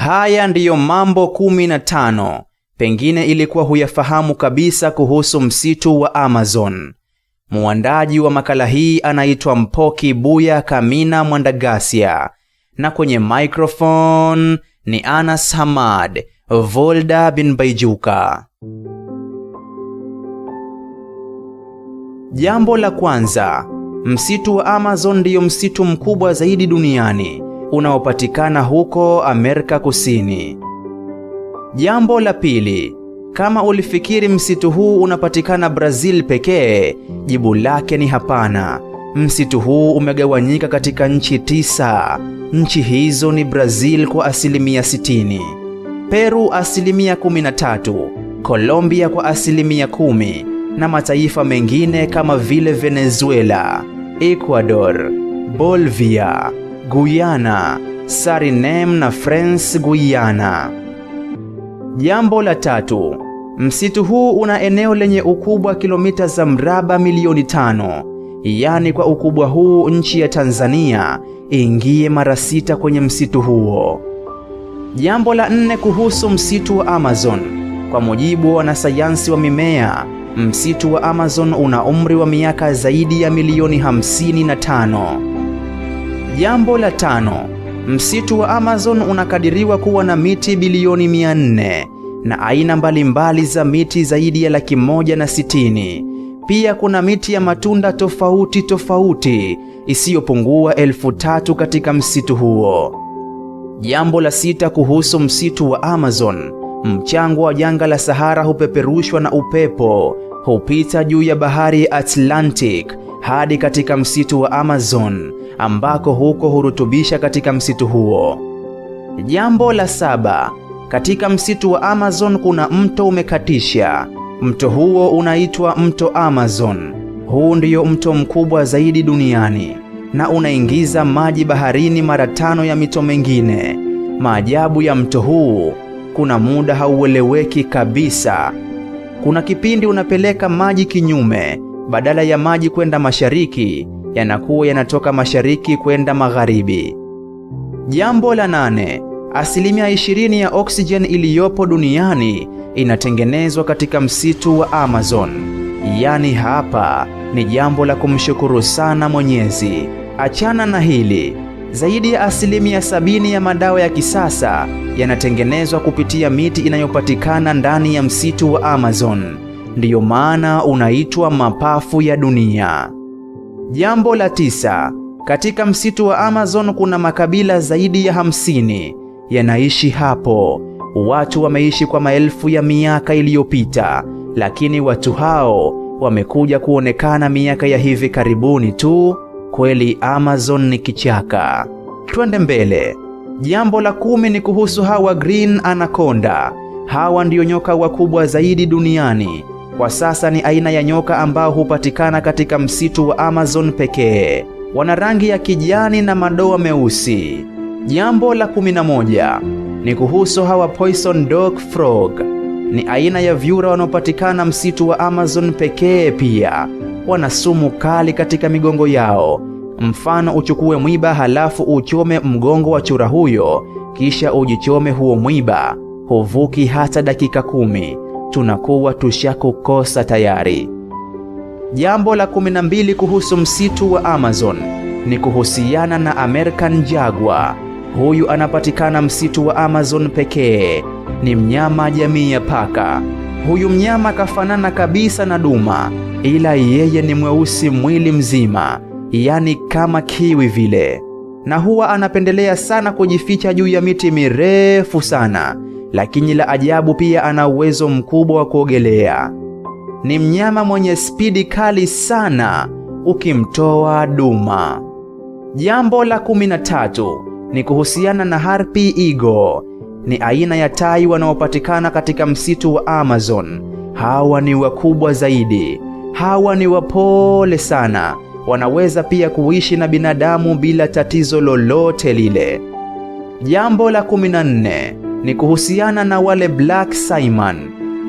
Haya ndiyo mambo 15 pengine ilikuwa huyafahamu kabisa kuhusu msitu wa Amazon. Muandaji wa makala hii anaitwa Mpoki Buya Kamina Mwandagasia, na kwenye microphone ni Anas Hamad Volda bin Baijuka. Jambo la kwanza, msitu wa Amazon ndiyo msitu mkubwa zaidi duniani unaopatikana huko Amerika Kusini. Jambo la pili, kama ulifikiri msitu huu unapatikana Brazil pekee, jibu lake ni hapana. Msitu huu umegawanyika katika nchi 9. Nchi hizo ni Brazil kwa 60%, Peru 13%, Colombia kwa 10%, na mataifa mengine kama vile Venezuela, Ecuador, Bolivia, Guyana, Suriname na France Guyana. Jambo la tatu, msitu huu una eneo lenye ukubwa kilomita za mraba milioni 5. Yaani kwa ukubwa huu nchi ya Tanzania ingie mara 6 kwenye msitu huo. Jambo la 4 kuhusu msitu wa Amazon. Kwa mujibu wa wanasayansi wa mimea, msitu wa Amazon una umri wa miaka zaidi ya milioni 55. Jambo la 5, msitu wa Amazon unakadiriwa kuwa na miti bilioni 400 na aina mbalimbali za miti zaidi ya 160. Pia kuna miti ya matunda tofauti tofauti isiyopungua 3,000 katika msitu huo. Jambo la 6 kuhusu msitu wa Amazon. Mchanga wa jangwa la Sahara hupeperushwa na upepo, hupita juu ya bahari Atlantic hadi katika msitu wa Amazon, ambako huko hurutubisha katika msitu huo. Jambo la 7, katika msitu wa Amazon kuna mto umekatisha. Mto huo unaitwa mto Amazon. Huu ndio mto mkubwa zaidi duniani na unaingiza maji baharini mara 5 ya mito mengine. Maajabu ya mto huu, kuna muda haueleweki kabisa. Kuna kipindi unapeleka maji kinyume, badala ya maji kwenda mashariki, yanakuwa yanatoka mashariki kwenda magharibi. Jambo la 8, 20% ya oksijeni iliyopo duniani inatengenezwa katika msitu wa Amazon. Yaani hapa ni jambo la kumshukuru sana Mwenyezi. Achana na hili, zaidi ya 70% ya madawa ya kisasa yanatengenezwa kupitia miti inayopatikana ndani ya msitu wa Amazon. Ndiyo maana unaitwa mapafu ya dunia. Jambo la 9, katika msitu wa Amazon kuna makabila zaidi ya 50 yanaishi hapo. Watu wameishi kwa maelfu ya miaka iliyopita, lakini watu hao wamekuja kuonekana miaka ya hivi karibuni tu. Kweli Amazon ni kichaka. Twende mbele. Jambo la 10 ni kuhusu hawa green anaconda. Hawa ndio nyoka wakubwa zaidi duniani. Kwa sasa ni aina ya nyoka ambao hupatikana katika msitu wa Amazon pekee. Wana rangi ya kijani na madoa meusi. Jambo la 11 ni kuhusu hawa poison dog frog. Ni aina ya vyura wanaopatikana msitu wa Amazon pekee pia. Wana sumu kali katika migongo yao. Mfano, uchukue mwiba halafu uchome mgongo wa chura huyo, kisha ujichome huo mwiba, huvuki hata dakika 10, tunakuwa tushakukosa tayari. Jambo la 12 kuhusu msitu wa Amazon ni kuhusiana na American Jaguar. Huyu anapatikana msitu wa Amazon pekee. Ni mnyama jamii ya paka. Huyu mnyama kafanana kabisa na duma, ila yeye ni mweusi mwili mzima, yani kama kiwi vile, na huwa anapendelea sana kujificha juu ya miti mirefu sana. Lakini la ajabu, pia ana uwezo mkubwa wa kuogelea. Ni mnyama mwenye spidi kali sana ukimtoa duma. Jambo la 13 ni kuhusiana na harpy eagle. Ni aina ya tai wanaopatikana katika msitu wa Amazon. Hawa ni wakubwa zaidi. Hawa ni wapole sana. Wanaweza pia kuishi na binadamu bila tatizo lolote lile. Jambo la 14 ni kuhusiana na wale black Simon.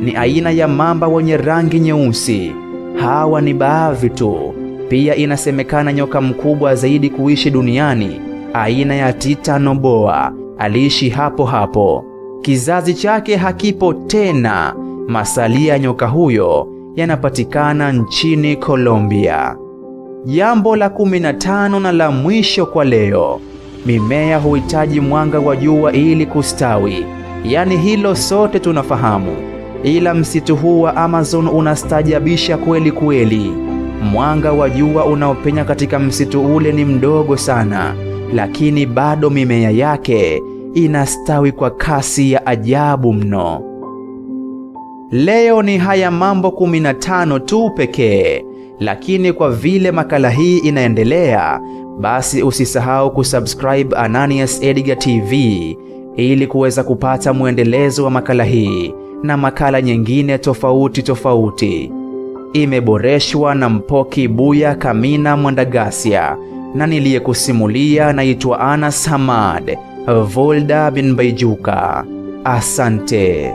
Ni aina ya mamba wenye rangi nyeusi. Hawa ni baadhi tu. Pia inasemekana nyoka mkubwa zaidi kuishi duniani, aina ya titanoboa, aliishi hapo hapo. Kizazi chake hakipo tena. Masalia ya nyoka huyo yanapatikana nchini Colombia. Jambo la 15 na la mwisho kwa leo. Mimea huhitaji mwanga wa jua ili kustawi. Yaani hilo sote tunafahamu. Ila msitu huu wa Amazon unastajabisha kweli kweli. Mwanga wa jua unaopenya katika msitu ule ni mdogo sana, lakini bado mimea yake inastawi kwa kasi ya ajabu mno. Leo ni haya mambo 15 tu pekee, lakini kwa vile makala hii inaendelea, basi usisahau kusubscribe Ananias Edgar TV ili kuweza kupata muendelezo wa makala hii na makala nyingine tofauti. Imeboreshwa na Mpoki Buya Kamina Mwandagasia, na niliyekusimulia naitwa Anas Hamad Volda bin Baijuka. Asante.